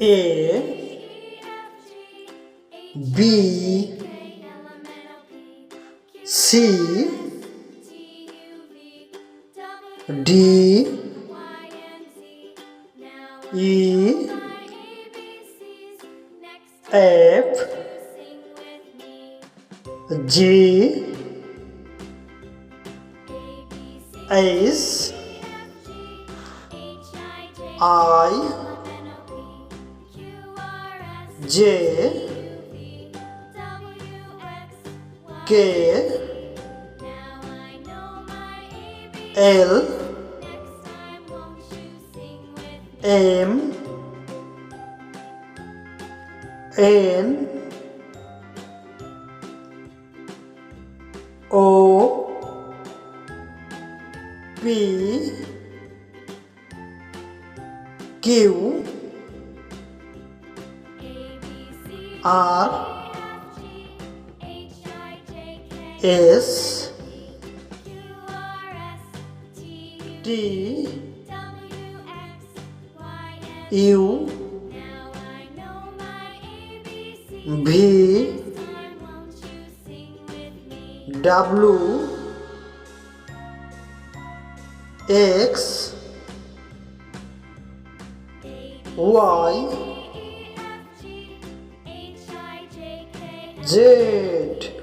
A B C D E F G H I J K L M N O P Q R S T U V W X Y Z.